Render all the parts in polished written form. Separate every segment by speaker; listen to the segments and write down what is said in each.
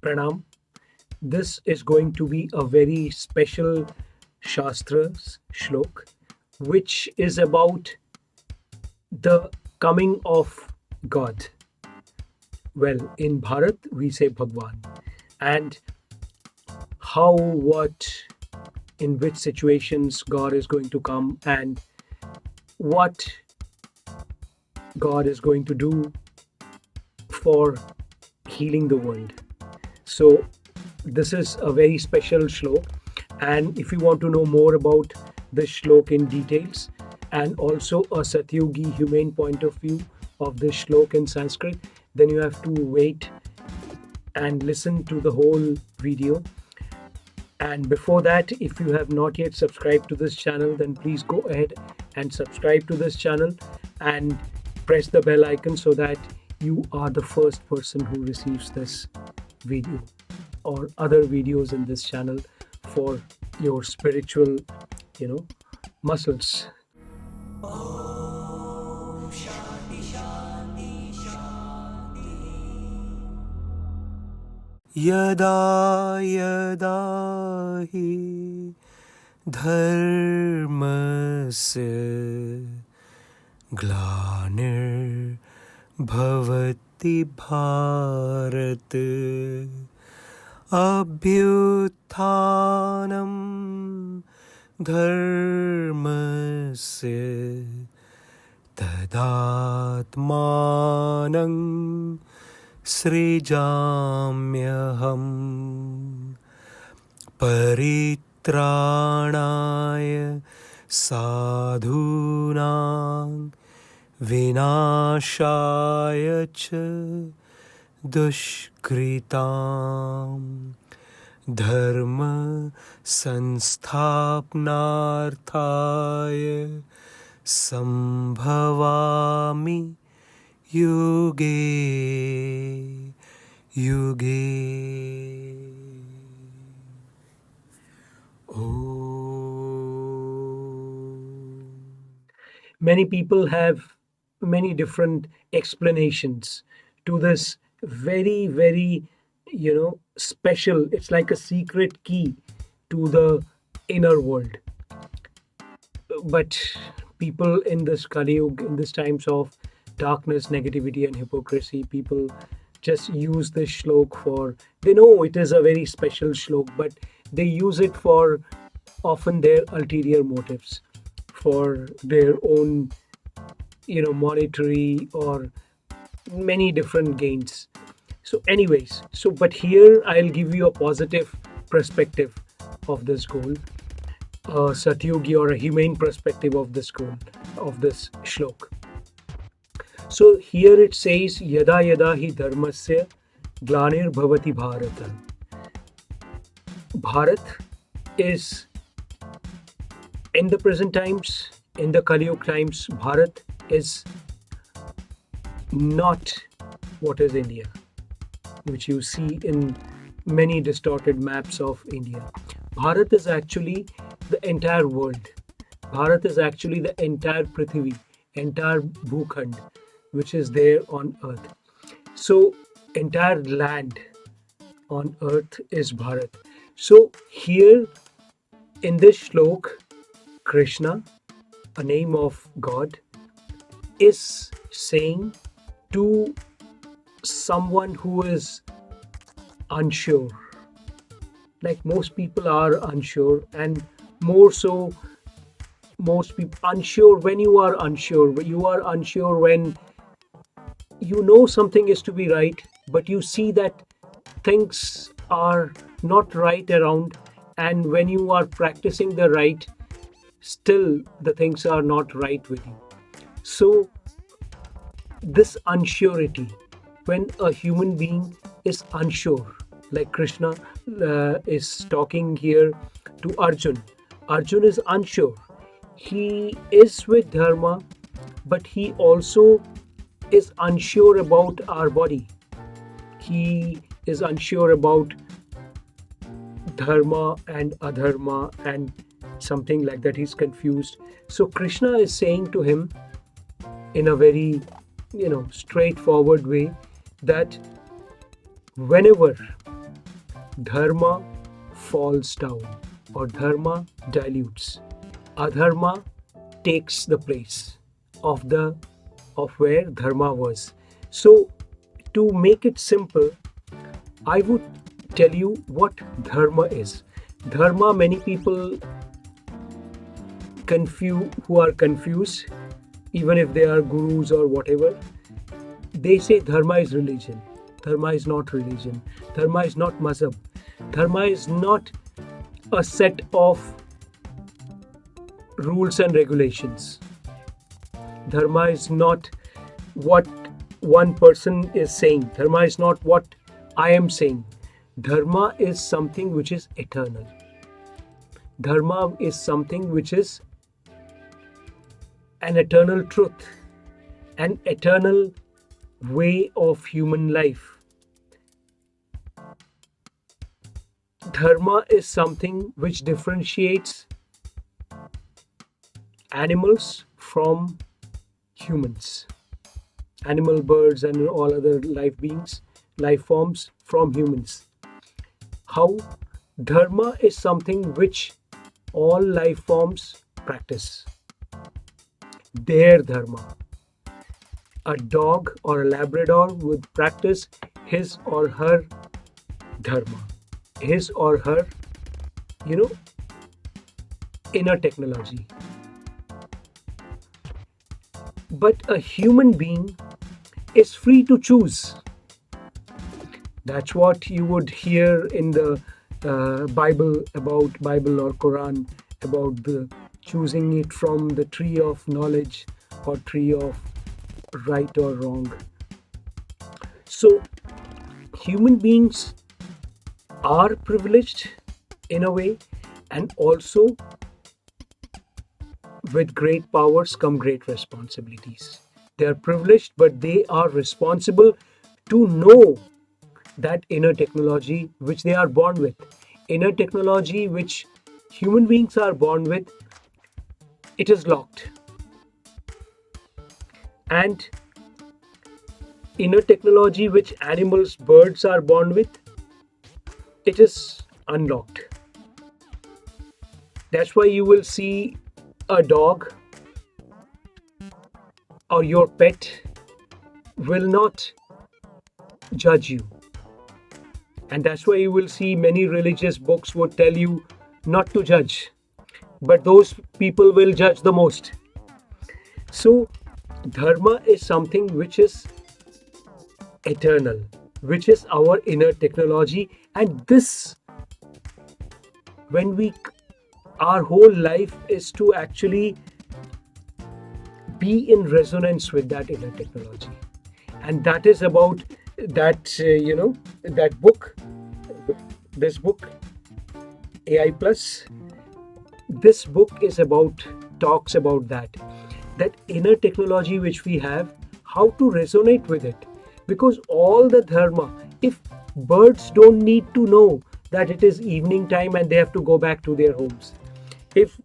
Speaker 1: Pranam. This is going to be a very special Shastra's shlok, which is about the coming of God. Well, in Bharat, we say Bhagwan. And how, what, in which situations God is going to come, and what God is going to do for healing the world. So, this is a very special shlok. And if you want to know more about this shlok in details, and also a Satyugi humane point of view of this shlok in Sanskrit, then you have to wait and listen to the whole video. And before that, if you have not yet subscribed to this channel, then please go ahead and subscribe to this channel and press the bell icon so that you are the first person who receives this video or other videos in this channel for your spiritual, muscles.
Speaker 2: Yada yada hi dharmasya glanirбhavati Bharat abhyuthanam dharmasya tadatmanam srijamyaham paritranaya sadhunam vinashaya cha dushkritam dharma sanstapnarthaya sambhavami yuge yuge.
Speaker 1: Many people have many different explanations to this very, very, special. It's like a secret key to the inner world. But people in this Kali Yuga, in these times of darkness, negativity, and hypocrisy, people just use this shlok for, they know it is a very special shlok, but they use it for often their ulterior motives, for their own, monetary or many different gains. So, anyways, but here I'll give you a positive perspective of this goal, a Satyugi or a humane perspective of this goal, of this shlok. So here it says, Yada yada hi dharmasya Glanirbhavati Bharata. Bharat is, in the present times, in the Kali Yuga times, Bharat is not what is India, which you see in many distorted maps of India. Bharat is actually the entire world. Bharat is actually the entire Prithvi, entire Bhukhand, which is there on earth. So, entire land on earth is Bharat. So, here in this shlok, Krishna, a name of God, is saying to someone who is unsure. Like most people are unsure, and more so, most people unsure when you are unsure. You are unsure when you know something is to be right, but you see that things are not right around, and when you are practicing the right, still the things are not right with you. So, this unsurety, when a human being is unsure, like Krishna is talking here to Arjun. Arjun is unsure. He is with Dharma, but he also is unsure about our body. He is unsure about Dharma and Adharma and something like that. He's confused. So Krishna is saying to him in a very, straightforward way that whenever dharma falls down or dharma dilutes. Adharma takes the place of the of where dharma was. So to make it simple, I would tell you what dharma is. Dharma, many people who are confused, even if they are gurus or whatever, they say dharma is religion. Dharma is not religion. Dharma is not mazhab. Dharma is not a set of rules and regulations. Dharma is not what one person is saying. Dharma is not what I am saying. Dharma is something which is eternal. Dharma is something which is an eternal truth, an eternal way of human life. Dharma is something which differentiates animals from humans, animal, birds, and all other life beings, life forms from humans. How? Dharma is something which all life forms practice. Their dharma. A dog or a Labrador would practice his or her dharma, his or her, inner technology. But a human being is free to choose. That's what you would hear in the Bible or Quran about the choosing it from the tree of knowledge or tree of right or wrong. So human beings are privileged in a way, and also with great powers come great responsibilities. They are privileged, but they are responsible to know that inner technology which they are born with. Inner technology which human beings are born with, it is locked. And inner technology which animals, birds are born with, it is unlocked. That's why you will see a dog or your pet will not judge you. And that's why you will see many religious books would tell you not to judge. But those people will judge the most. So, dharma is something which is eternal, which is our inner technology. And this, our whole life is to actually be in resonance with that inner technology. And that is about that, that book, this book, AI Plus. This book talks about that inner technology which we have, how to resonate with it. Because all the dharma, if birds don't need to know that it is evening time and they have to go back to their homes, if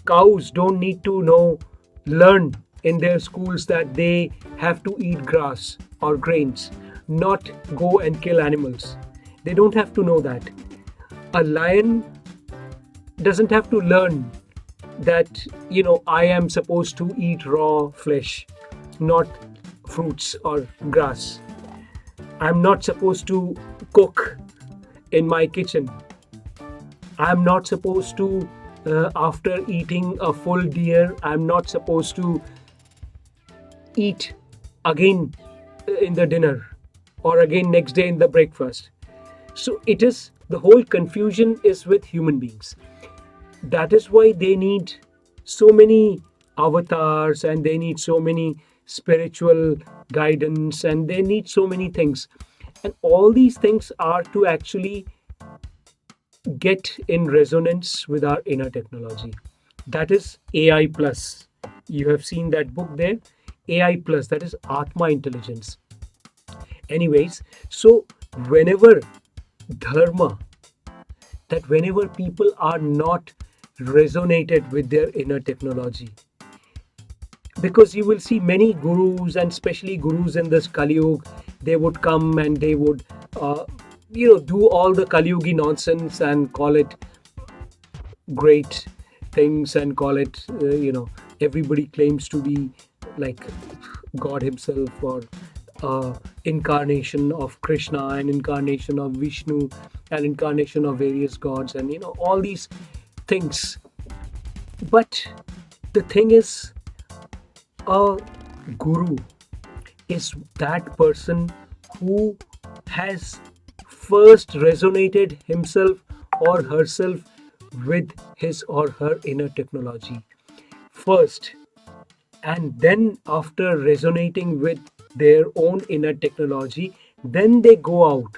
Speaker 1: cows don't need to learn in their schools that they have to eat grass or grains, not go and kill animals, they don't have to know that. A lion doesn't have to learn that, I am supposed to eat raw flesh, not fruits or grass. I'm not supposed to cook in my kitchen. I'm not supposed to, after eating a full deer, I'm not supposed to eat again in the dinner or again next day in the breakfast. So the whole confusion is with human beings. That is why they need so many avatars and they need so many spiritual guidance and they need so many things. And all these things are to actually get in resonance with our inner technology. That is AI Plus. You have seen that book there. AI Plus, that is Atma intelligence. Anyways, so whenever people are not resonated with their inner technology, because you will see many gurus and especially gurus in this Kali Yuga, they would come and they would do all the Kaliyugi nonsense and call it great things and call it everybody claims to be like God himself, or incarnation of Krishna, an incarnation of Vishnu, an incarnation of various gods, and all these things. But the thing is, a guru is that person who has first resonated himself or herself with his or her inner technology first, and then after resonating with their own inner technology, then they go out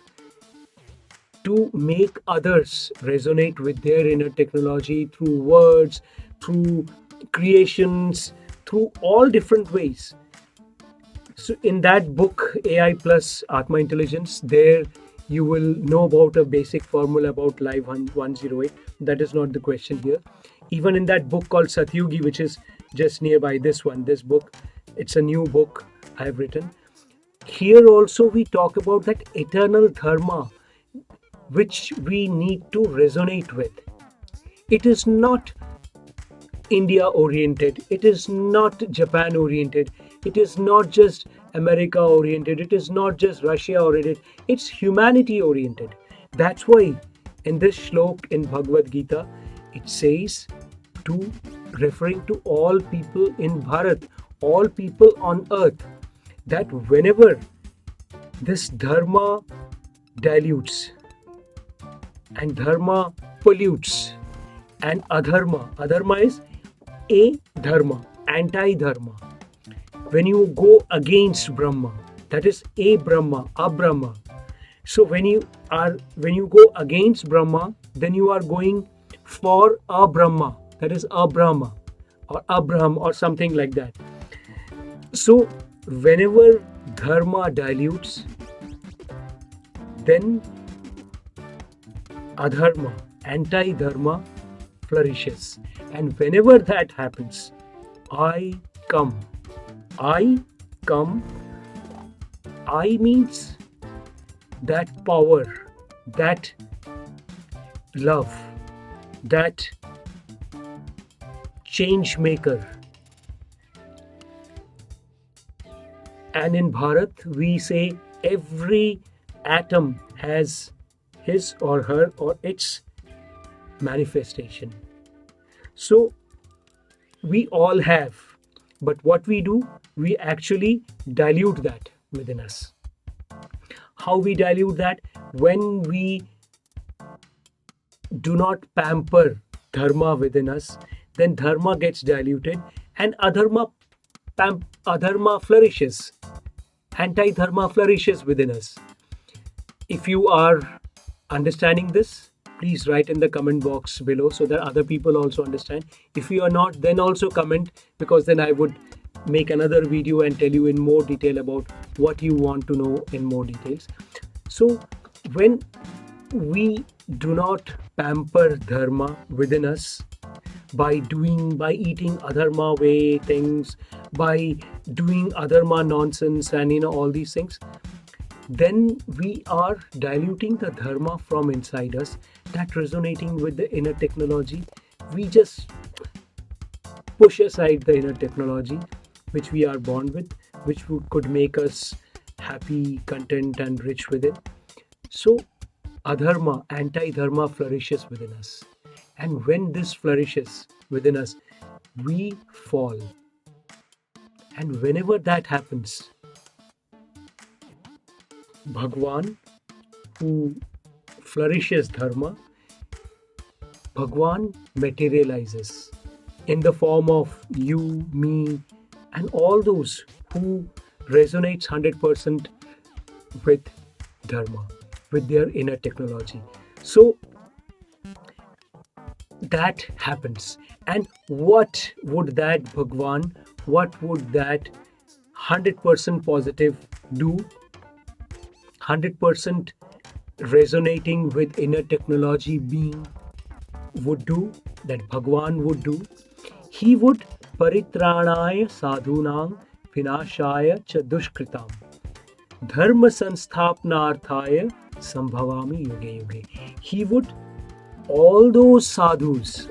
Speaker 1: to make others resonate with their inner technology through words, through creations, through all different ways. So in that book, AI plus Atma Intelligence, there you will know about a basic formula about Live 108. That is not the question here. Even in that book called Satyugi, which is just nearby this book, it's a new book I have written. Here also we talk about that eternal dharma which we need to resonate with. It is not India oriented, it is not Japan oriented, it is not just America oriented, it is not just Russia oriented, it's humanity oriented. That's why in this shlok in Bhagwat Gita, it says, to referring to all people in Bharat, all people on earth, that whenever this dharma dilutes and dharma pollutes, and adharma is a dharma, anti-dharma. When you go against Brahma, that is a Brahma, abrahma. So when you go against Brahma, then you are going for a Brahma, that is a Brahma or Abraham or something like that. So whenever dharma dilutes, then adharma, anti-dharma flourishes. And whenever that happens, I come. I means that power, that love, that change maker. And in Bharat, we say every atom has his or her or its manifestation. So we all have, but what we do, we actually dilute that within us. How we dilute that? When we do not pamper dharma within us, then dharma gets diluted and adharma flourishes. Anti-dharma flourishes within us. If you are understanding this, please write in the comment box below so that other people also understand. If you are not, then also comment, because then I would make another video and tell you in more detail about what you want to know in more details. So when we do not pamper dharma within us by eating adharma way things, by doing adharma nonsense and all these things, then we are diluting the dharma from inside us, that resonating with the inner technology. We just push aside the inner technology which we are born with, which could make us happy, content and rich within. So adharma, anti-dharma flourishes within us. And when this flourishes within us, we fall. And whenever that happens, Bhagwan, who flourishes dharma, Bhagwan materializes in the form of you, me, and all those who resonates 100% with dharma, with their inner technology. So that happens. And what would that Bhagwan, what would that 100% positive do? 100% resonating with inner technology being would do, that Bhagwan would do? He would paritranaya sadhunang vinashaya cha dushkritam. Dharma sanstapnarthaya sambhavami yuge yuge. He would, all those sadhus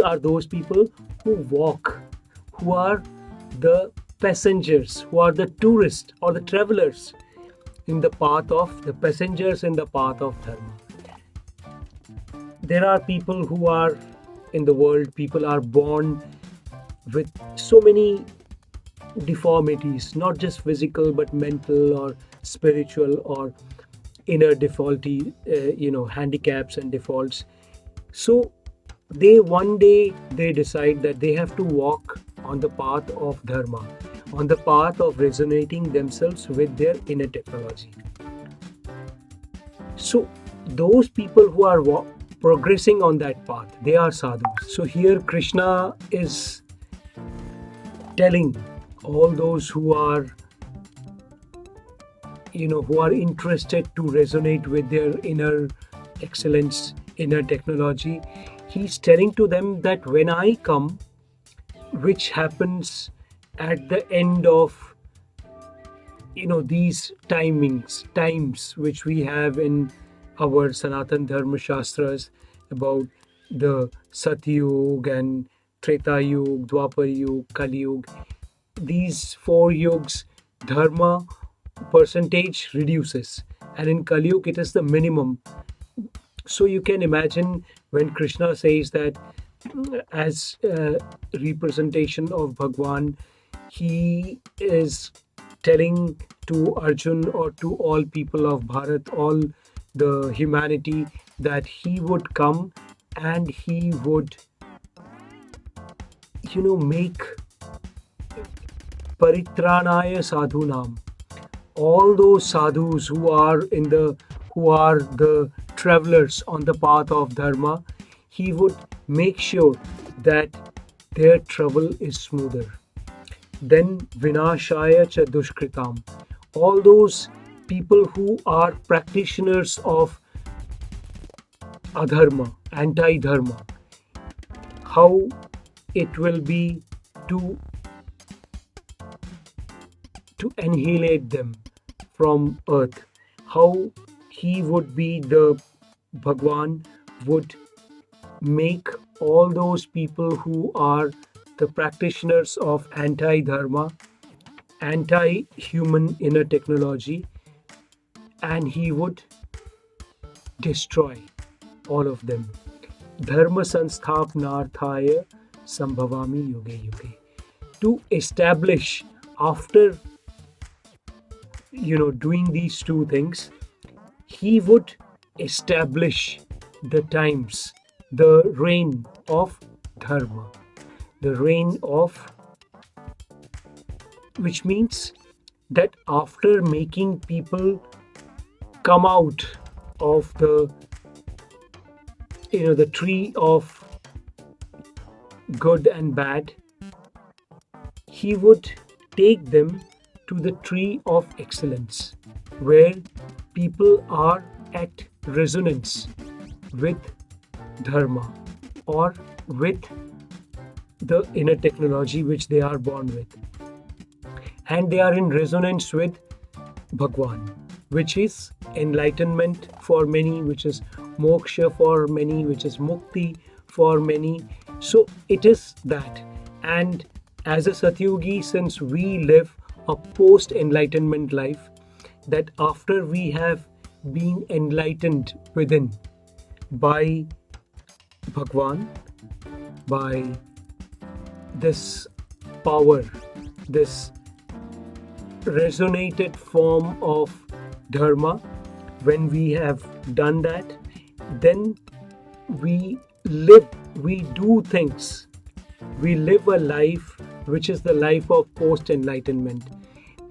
Speaker 1: are those people who walk, who are the passengers, who are the tourists or the travelers in the path of the passengers in the path of dharma. There are people who are in the world, people are born with so many deformities, not just physical but mental or spiritual or inner defaulty, handicaps and defaults. So they one day they decide that they have to walk on the path of dharma, on the path of resonating themselves with their inner technology. So those people who are progressing on that path, they are sadhus. So here Krishna is telling all those who are who are interested to resonate with their inner excellence, inner technology, he's telling to them that when I come, which happens at the end of these times which we have in our Sanatan Dharma Shastras about the Satyug and Treta Yug, Dwapar Yug, Kali Yug. These four yugs, dharma percentage reduces, and in Kali Yug it is the minimum. So you can imagine when Krishna says that as a representation of Bhagwan, he is telling to Arjun or to all people of Bharat, all the humanity, that he would come and he would make paritranaya sadhunam, all those sadhus who are the travelers on the path of dharma, he would make sure that their travel is smoother. Then vinashaya cha dushkritam, all those people who are practitioners of adharma, anti-dharma, how it will be to annihilate them from earth, how he would be, the Bhagwan would make all those people who are the practitioners of anti-dharma, anti-human inner technology, and he would destroy all of them. Dharma sanstapnarthaya sambhavami yuge yuge. To establish, after doing these two things, he would establish the times, the reign of dharma, the reign of, which means that after making people come out of the the tree of good and bad, he would take them to the tree of excellence, where people are at resonance with dharma or with the inner technology which they are born with, and they are in resonance with Bhagwan, which is enlightenment for many, which is moksha for many, which is mukti for many. So it is that. And as a Satyugi, since we live a post enlightenment life, that after we have been enlightened within by Bhagwan, by this power, this resonated form of dharma, when we have done that, then we do things, we live a life which is the life of post enlightenment,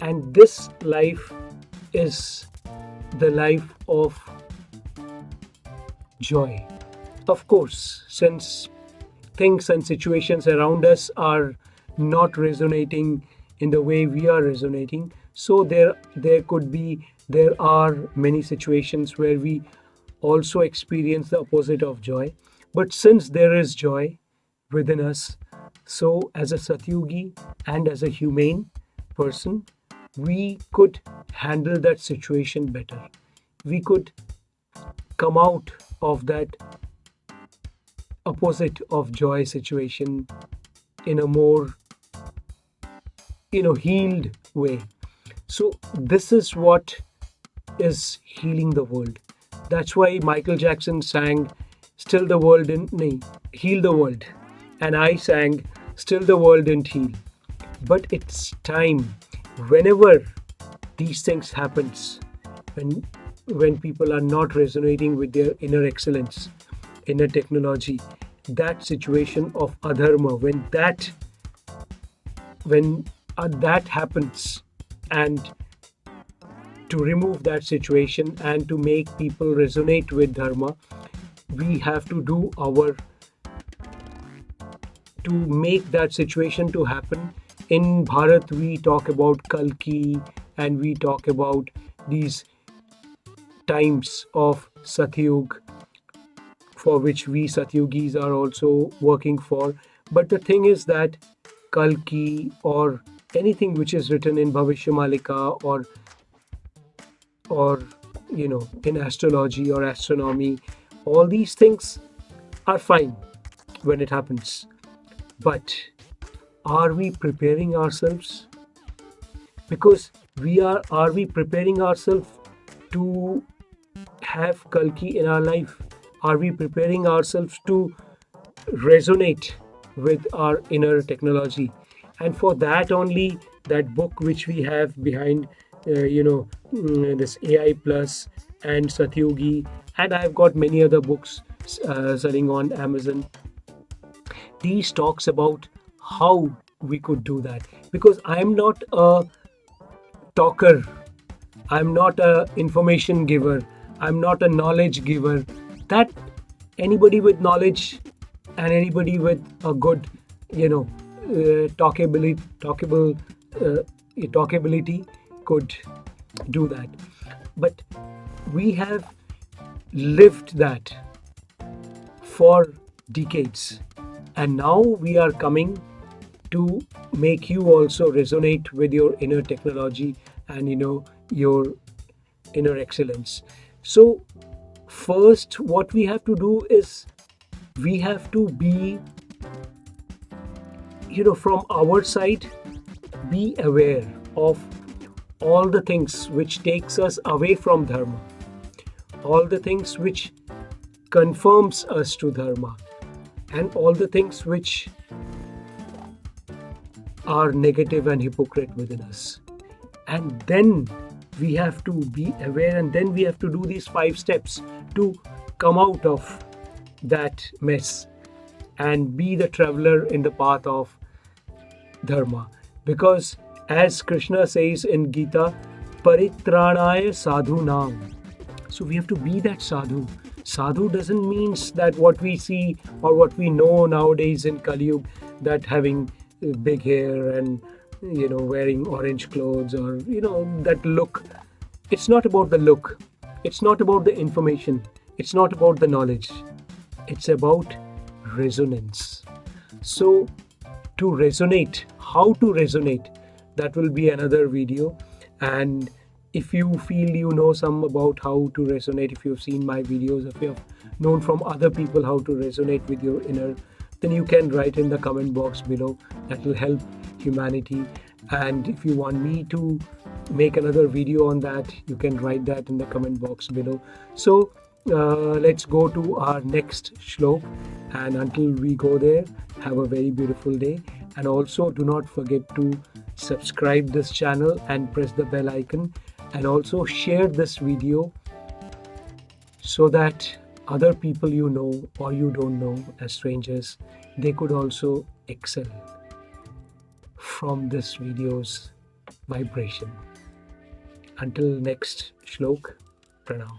Speaker 1: and this life is the life of joy. Of course, since things and situations around us are not resonating in the way we are resonating, so there are many situations where we also experience the opposite of joy. But since there is joy within us, so as a Satyugi and as a humane person, we could handle that situation better. We could come out of that opposite of joy situation in a more healed way. So this is what is healing the world. That's why Michael Jackson sang still the world didn't heal the world, and I sang still the world didn't heal. But it's time, whenever these things happens, when people are not resonating with their inner excellence, inner technology, that situation of adharma, when that happens, and to remove that situation and to make people resonate with dharma, we have to do our to make that situation to happen. In Bharat, we talk about Kalki, and we talk about these times of Satyug, for which we Satyugis are also working for. But the thing is that Kalki, or anything which is written in Bhavishyamalika, or in astrology or astronomy, all these things are fine when it happens. But are we preparing ourselves? Because are we preparing ourselves to have Kalki in our life? Are we preparing ourselves to resonate with our inner technology? And for that only, that book which we have behind, this AI Plus and Satyugi, and I've got many other books selling on Amazon. These talks about how we could do that. Because I am not a talker, I'm not a information giver, I'm not a knowledge giver. That anybody with knowledge and anybody with a good, talkability could do that. But we have lived that for decades, and now we are coming to make you also resonate with your inner technology and your inner excellence. So first, what we have to do is we have to be, from our side, be aware of all the things which takes us away from dharma, all the things which confirms us to dharma, and all the things which are negative and hypocrite within us. And then we have to be aware, and then we have to do these 5 steps to come out of that mess and be the traveler in the path of dharma. Because as Krishna says in Gita, paritranaya sadhu nam. So we have to be that sadhu. Sadhu doesn't mean that what we see or what we know nowadays in Kali Yuga, that having big hair and wearing orange clothes, or that look. It's not about the look. It's not about the information. It's not about the knowledge. It's about resonance. So to resonate, how to resonate, that will be another video. And if you feel you know some about how to resonate, if you've seen my videos, if you have known from other people how to resonate with your inner, then you can write in the comment box below. That will help humanity. And if you want me to make another video on that, you can write that in the comment box below. So let's go to our next shlok, and until we go there, have a very beautiful day. And also, do not forget to subscribe this channel and press the bell icon, and also share this video so that other people you know or you don't know as strangers, they could also excel from this video's vibration. Until next shlok, pranam.